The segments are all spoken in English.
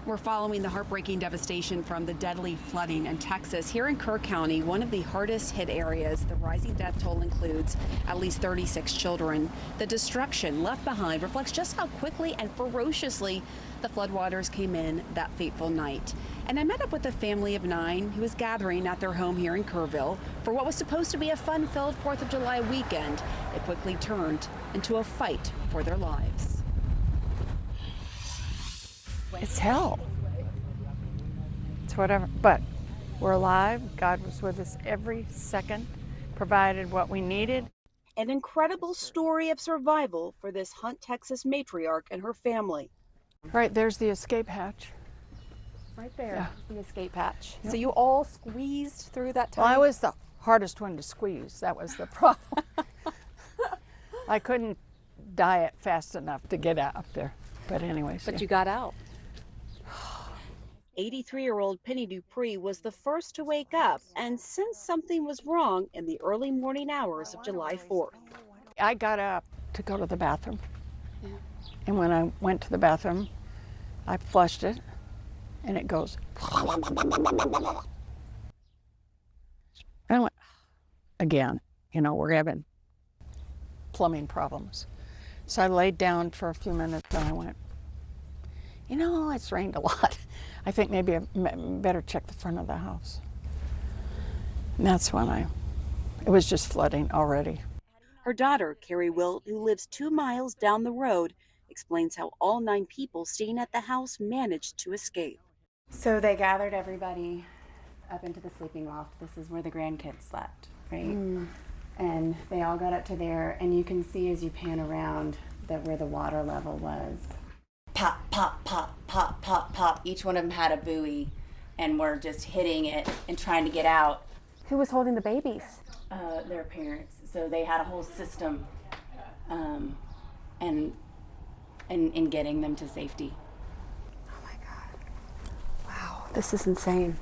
We're following the heartbreaking devastation from the deadly flooding in Texas. Here in Kerr County, one of the hardest hit areas, the rising death toll includes at least 36 children. The destruction left behind reflects just how quickly and ferociously the floodwaters came in that fateful night. And I met up with a family of 9 who was gathering at their home here in Kerrville for what was supposed to be a fun-filled 4th of July weekend. It quickly turned into a fight for their lives. It's hell. It's whatever, but we're alive. God was with us every second, provided what we needed. An incredible story of survival for this Hunt, Texas matriarch and her family. Right, there's the escape hatch. Right there, Yeah. the escape hatch. Yep. So you all squeezed through that time? Well, I was the hardest one to squeeze. That was the problem. I couldn't diet fast enough to get out there. But anyways. But you got out. 83-year-old Penny Deupree was the first to wake up and sensed something was wrong in the early morning hours of July 4th. I got up to go to the bathroom. Yeah. And when I went to the bathroom, I flushed it, and it goes. And I went, again, we're having plumbing problems. So I laid down for a few minutes, and I went, it's rained a lot. I think maybe I better check the front of the house. And that's when it was just flooding already. Her daughter, Carrie Wilt, who lives 2 miles down the road, explains how all 9 people staying at the house managed to escape. So they gathered everybody up into the sleeping loft. This is where the grandkids slept, right? And they all got up to there, and you can see as you pan around where the water level was. Pop, pop, pop, pop, pop, pop. Each one of them had a buoy, and were just hitting it and trying to get out. Who was holding the babies? Their parents. So they had a whole system and in getting them to safety. Oh my God. Wow, this is insane.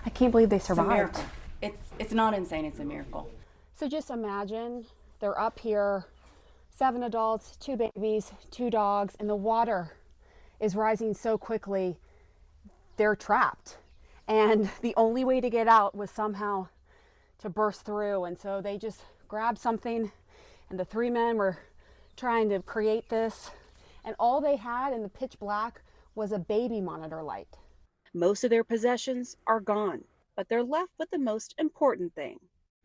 I can't believe they survived. It's a miracle. It's not insane, it's a miracle. So just imagine they're up here, 7 adults, 2 babies, 2 dogs, and the water is rising so quickly, they're trapped. And the only way to get out was somehow to burst through. And so they just grabbed something, and the 3 men were trying to create this. And all they had in the pitch black was a baby monitor light. Most of their possessions are gone, but they're left with the most important thing.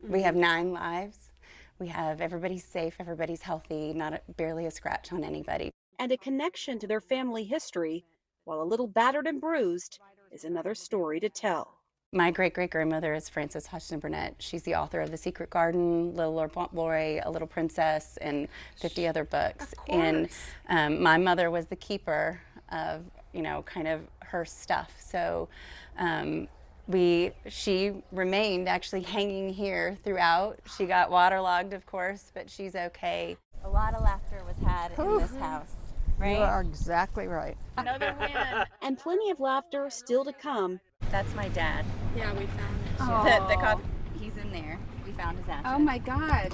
We have 9 lives. We have everybody's safe, everybody's healthy, barely a scratch on anybody. And a connection to their family history, while a little battered and bruised, is another story to tell. My great-great-grandmother is Frances Hodgson Burnett. She's the author of The Secret Garden, Little Lord Fauntleroy, A Little Princess, and 50 other books. And my mother was the keeper of, kind of her stuff. So she remained actually hanging here throughout. She got waterlogged, of course, but she's okay. A lot of laughter was had in this house, right? You are exactly right. Another win. And plenty of laughter still to come. That's my dad. Yeah, we found The cop, he's in there. We found his ashes. Oh my gosh.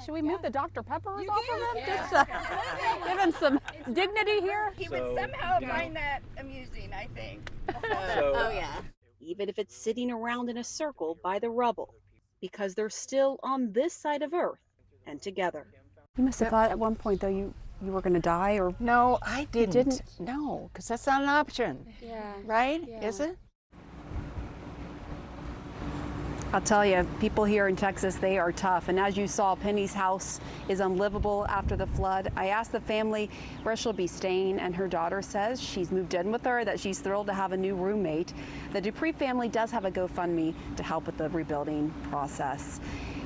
Should we move the Dr. Peppers off of him? Just give him some dignity here? He would somehow find that amusing, I think. Oh yeah. Even if it's sitting around in a circle by the rubble, because they're still on this side of Earth and together. You must have thought at one point, though, you were going to die, or... No, I didn't. didn't? No, because that's not an option. Yeah. Right? Yeah. Is it? I'll tell you, people here in Texas, they are tough. And as you saw, Penny's house is unlivable after the flood. I asked the family where she'll be staying, and her daughter says she's moved in with her, that she's thrilled to have a new roommate. The Deupree family does have a GoFundMe to help with the rebuilding process.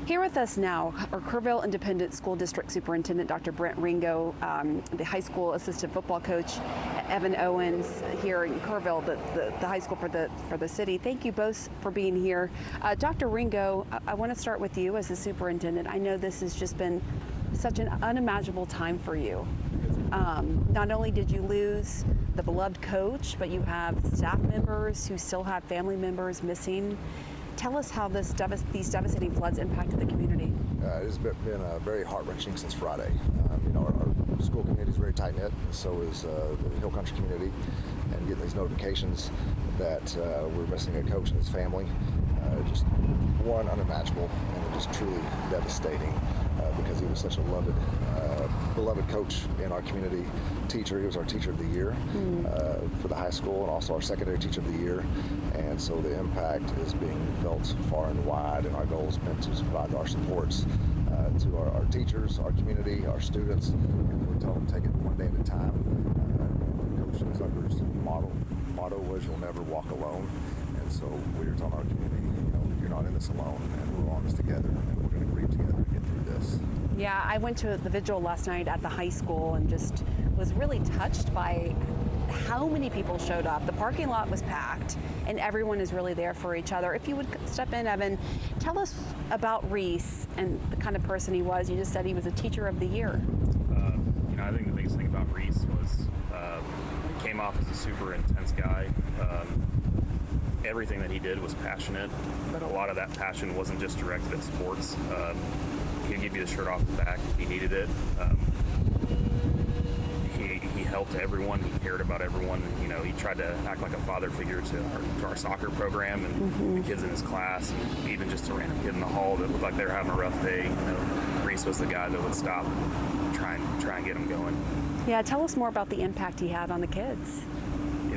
Here with us now are Kerrville Independent School District Superintendent Dr. Brent Ringo, the high school assistant football coach, Evan Owens here in Kerrville, the high school for the city. Thank you both for being here. Dr. Ringo, I want to start with you as the superintendent. I know this has just been such an unimaginable time for you. Not only did you lose the beloved coach, but you have staff members who still have family members missing. Tell us how these devastating floods impacted the community. It's been very heart-wrenching since Friday. Our school community is very tight-knit, and so is the Hill Country community. And these notifications that we're missing a coach and his family. Just one, unimaginable, and just truly devastating because he was such a beloved coach in our community, teacher. He was our teacher of the year for the high school, and also our secondary teacher of the year. And so the impact is being felt far and wide, and our goal has been to provide our supports to our teachers, our community, our students, and we tell them take it one day at a time. Coach Zucker's motto was "You'll never walk alone," and so we're telling our community, you're not in this alone, and we're on this together, and we're going to grieve together to get through this. Yeah, I went to the vigil last night at the high school and just was really touched by how many people showed up. The parking lot was packed, and everyone is really there for each other. If you would step in, Evan, tell us about Reese and the kind of person he was. You just said he was a teacher of the year. I think the biggest thing about Reese was he came off as a super intense guy. Everything that he did was passionate, but a lot of that passion wasn't just directed at sports. He'd give you the shirt off the back if he needed it. He helped everyone. He cared about everyone. He tried to act like a father figure to our soccer program and the kids in his class, and even just a random kid in the hall that looked like they were having a rough day. Reese was the guy that would stop and try and get them going. Yeah, tell us more about the impact he had on the kids.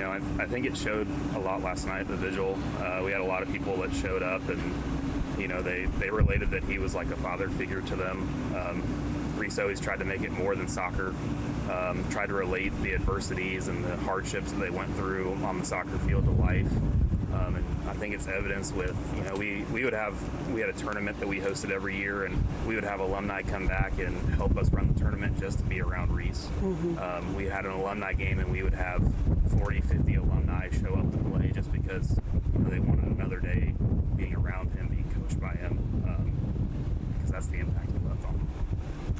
I think it showed a lot last night at the vigil. We had a lot of people that showed up, and they related that he was like a father figure to them. Reese always tried to make it more than soccer. Tried to relate the adversities and the hardships that they went through on the soccer field to life. And I think it's evidence with, we had a tournament that we hosted every year, and we would have alumni come back and help us run the tournament just to be around Reese. We had an alumni game, and we would have 40, 50 alumni show up to play just because they wanted another day being around him, being coached by him, because that's the impact he left on them.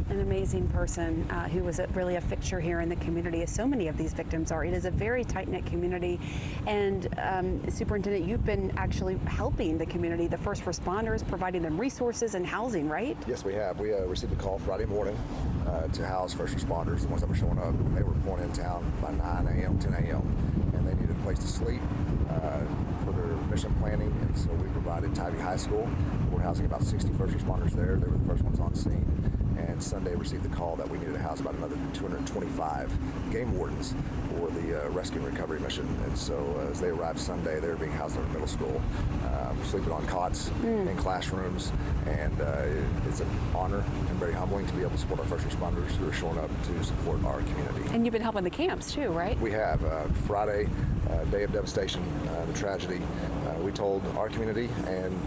An amazing person who was really a fixture here in the community, as so many of these victims are. It is a very tight-knit community, and Superintendent, you've been actually helping the community, the first responders, providing them resources and housing, right? Yes, we have. We received a call Friday morning to house first responders, the ones that were showing up, and they were pulling in town by 9 a.m., 10 a.m., and they needed a place to sleep for their mission planning, and so we provided Tybee High School. We're housing about 60 first responders there. They were the first ones on scene. And Sunday received the call that we needed to house about another 225 game wardens for the rescue and recovery mission. And so as they arrived Sunday, they were being housed in our middle school, sleeping on cots in classrooms. And it's an honor and very humbling to be able to support our first responders who are showing up to support our community. And you've been helping the camps too, right? We have. Friday, day of devastation, the tragedy, we told our community and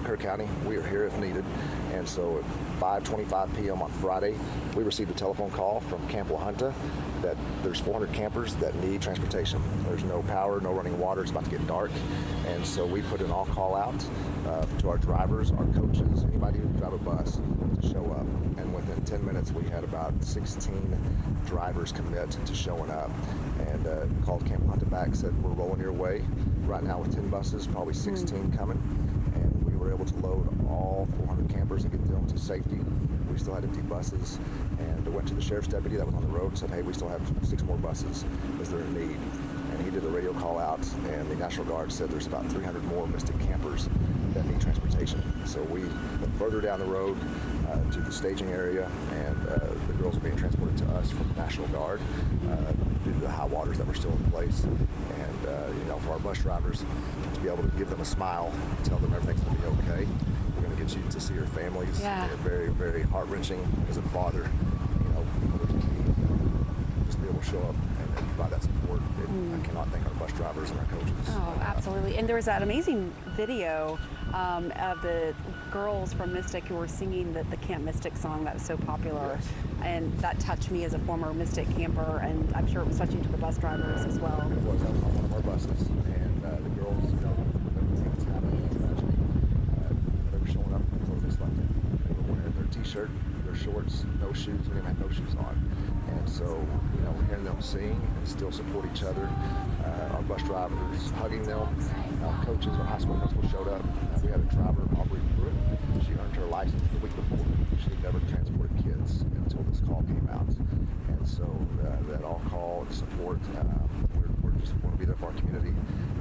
Kerr County we are here if needed. And so at 5:25 p.m. on Friday, we received a telephone call from Camp La Junta that there's 400 campers that need transportation. There's no power, no running water. It's about to get dark. And so we put an all-call out to our drivers, our coaches, anybody who would drive a bus to show up. And within 10 minutes, we had about 16 drivers commit to showing up. And called Camp La Junta back, said, we're rolling your way. Right now with 10 buses, probably 16 coming. And we were able to load all 400 campers and get them to safety. We still had empty buses, and went to the sheriff's deputy that was on the road and said, hey, we still have 6 more buses. Is there a need? And he did a radio call out, and the National Guard said there's about 300 more Mystic campers that need transportation. So we went further down the road to the staging area, and the girls are being transported to us from the National Guard due to the high waters that were still in place. And for our bus drivers to be able to give them a smile, tell them everything's going to be okay. We're going to get you to see your families. Yeah. And very, very heart-wrenching as a father, just to be able to show up and provide that support. I cannot thank our bus drivers and our coaches. Oh, absolutely. And there was that amazing video of the girls from Mystic who were singing the Camp Mystic song that was so popular. Yes. And that touched me as a former Mystic camper, and I'm sure it was touching to the bus drivers as well. It was. That was on one of our buses. And the girls, with everything that's happened, the tragedy, they were showing up in the clothes they slept in. They were wearing their t-shirt, their shorts, no shoes. Many of them had no shoes on. And so, we're hearing them sing and still support each other. Our bus drivers hugging them. Coaches, our high school principal showed up. We had a driver, Aubrey Pruitt. She earned her license the week before. She had never transported kids until this call came out. And so that all call and support, we're just of our community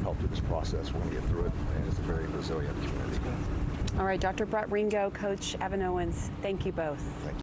help through this process. We're going to get through it, and it's a very resilient community. All right, Dr. Brett Ringo, Coach Evan Owens, thank you both. Thank you.